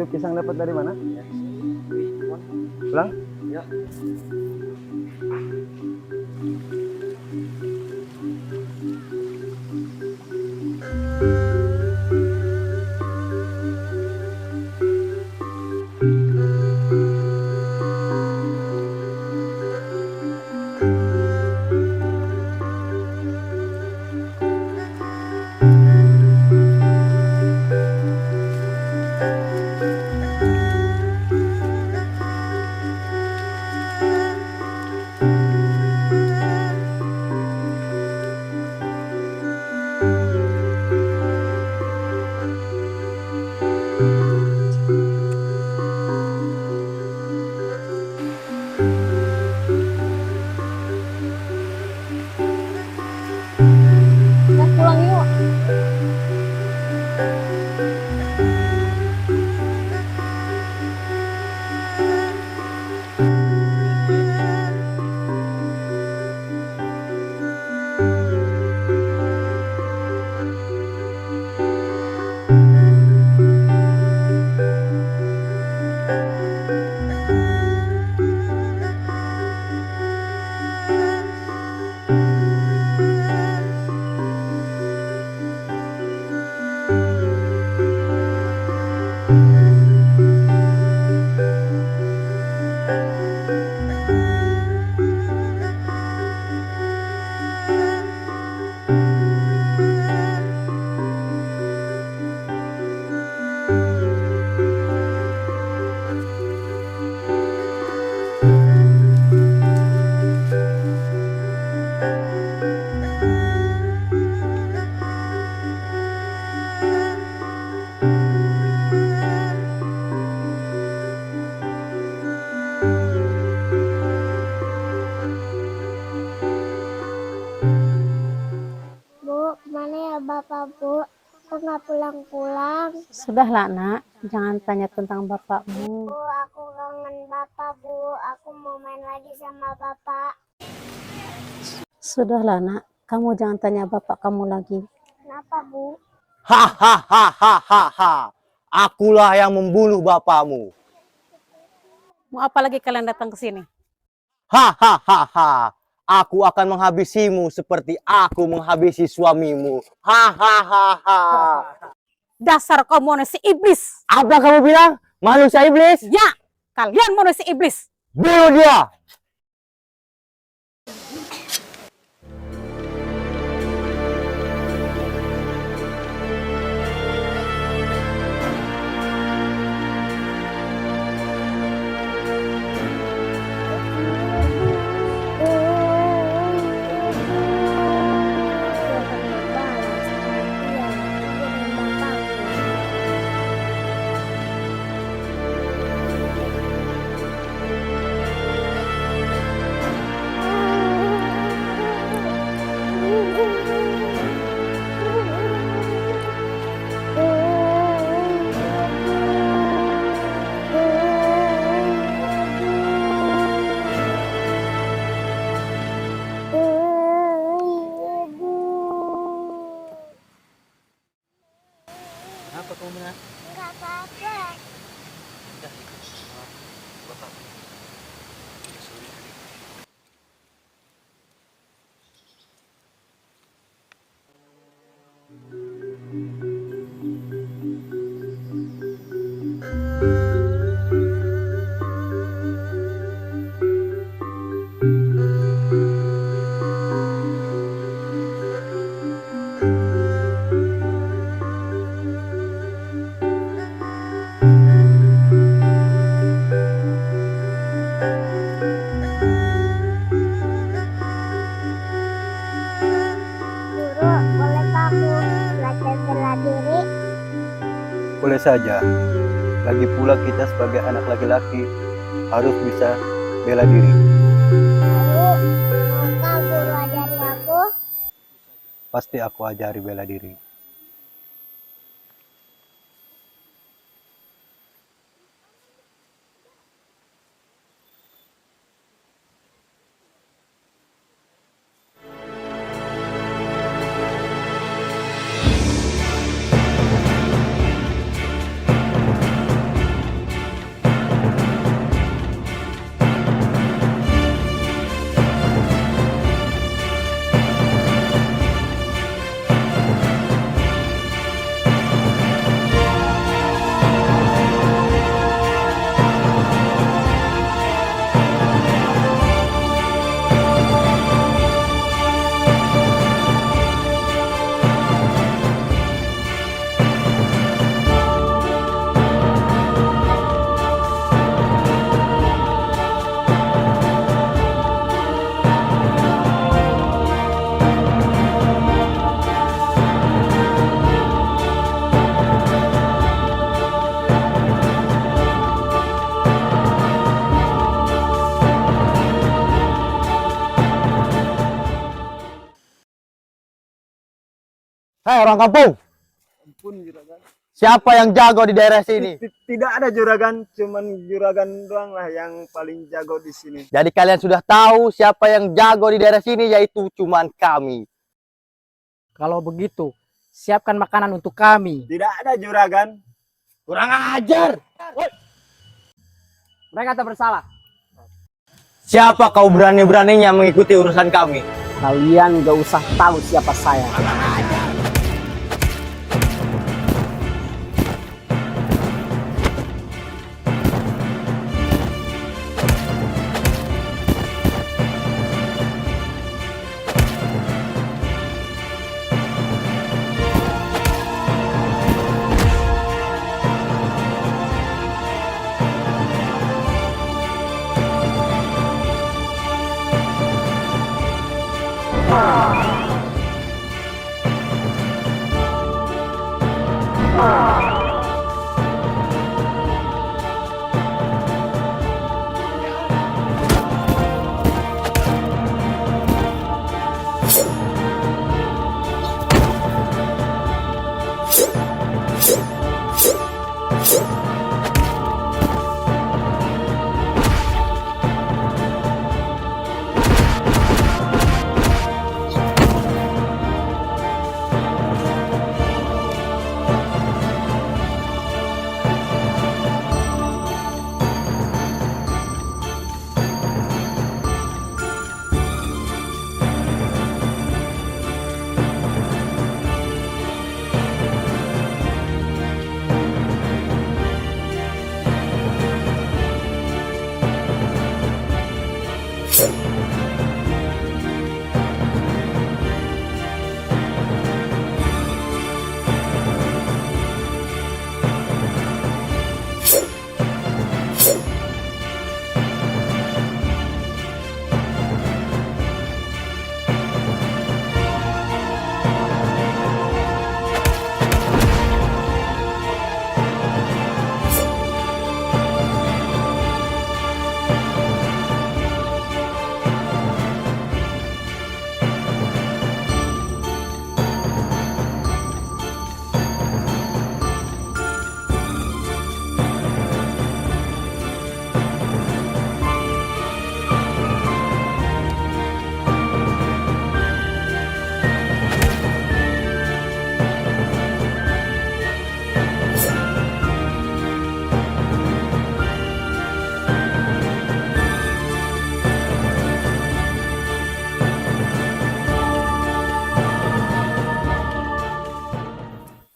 Itu pisang dapat dari mana? Ya, Pulang? ya. Kita pulang yuk. Bu, kemana ya Bapak, Bu? Kok nggak pulang-pulang? Sudahlah nak, jangan tanya tentang bapakmu. Bu, aku kangen Bapak, Bu. Aku mau main lagi sama Bapak. Sudahlah nak, kamu jangan tanya bapak kamu lagi. Kenapa, Bu? Hahaha. Akulah yang membunuh bapakmu. Mau apa lagi kalian datang ke sini? Hahaha. Aku akan menghabisimu seperti aku menghabisi suamimu. Hahaha. Dasar kau manusia iblis. Apa kamu bilang? Manusia iblis? Ya, kalian manusia iblis. Bunuh dia. Apa kamu bilang? Nggak apa-apa. Guru, bolehkah aku belajar bela diri? Boleh saja. Lagi pula kita sebagai anak laki-laki harus bisa bela diri. Guru, maukah guru ajari aku? Pasti aku ajari bela diri. orang kampung. Ampun juragan. Siapa yang jago di daerah sini? Tidak ada juragan, cuman juragan doang lah yang paling jago di sini. Jadi kalian sudah tahu siapa yang jago di daerah sini, yaitu cuman kami. Kalau begitu, siapkan makanan untuk kami. Tidak ada juragan. Kurang ajar. Mereka tak bersalah. Siapa kau berani-beraninya mengikuti urusan kami? Kalian gak usah tahu siapa saya.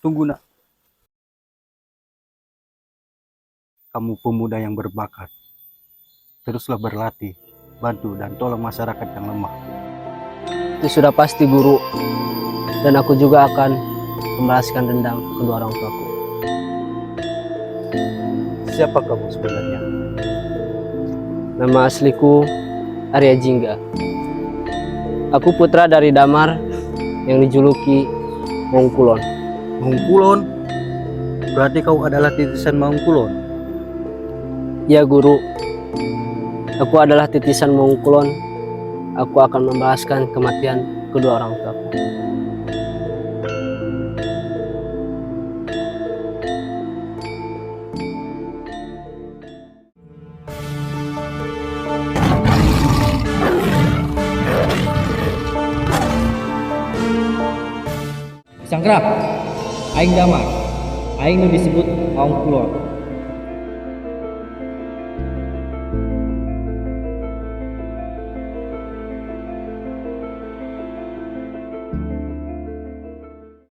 Tunggu nak. Kamu pemuda yang berbakat. Teruslah berlatih, bantu dan tolong masyarakat yang lemah. Itu sudah pasti, Guru. Dan aku juga akan membalaskan dendam kedua orang tuaku. Siapa kamu sebenarnya? Nama asliku Arya Jingga. Aku putra dari Damar yang dijuluki Maungkulon. Maungkulon? Berarti kau adalah titisan Maungkulon? Ya, Guru. Aku adalah titisan Maungkulon. Aku akan membalaskan kematian kedua orang tuaku. Sanggra, aing damar, aing nu disebut Maungkulon.